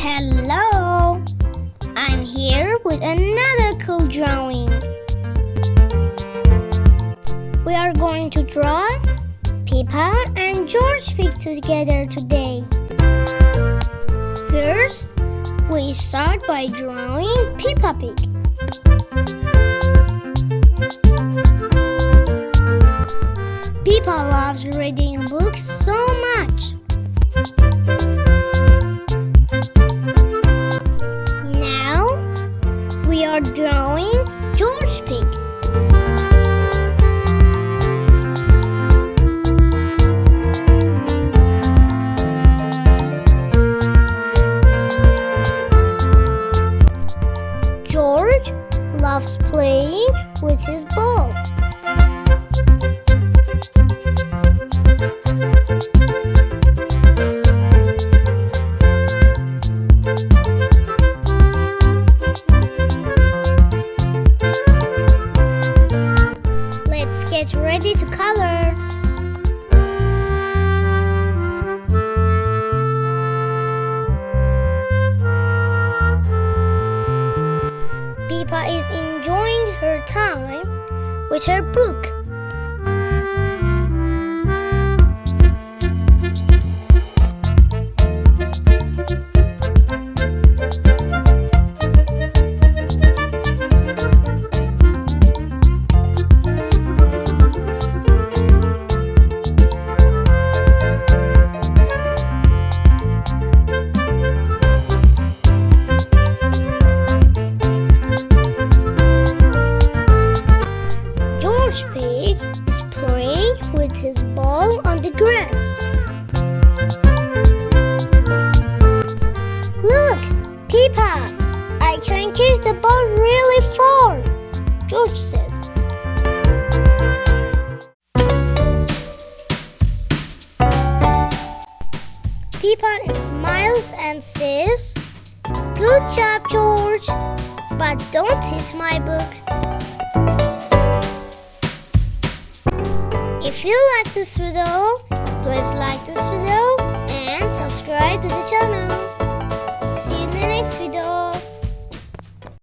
Hello! I'm here with another cool drawing. We are going to draw Peppa and George Pig together today. First, we start by drawing Peppa Pig. Peppa loves reading books so much. Now, we are drawing George Pig. George loves playing with his ball. Let's get ready to color. Peppa is enjoying her time with her book. George Pig is playing with his ball on the grass. Look, Peppa! I can kick the ball really far, George says. Peppa smiles and says, "Good job, George, but don't hit my book." If you like this video, please like this video and subscribe to the channel. See you in the next video.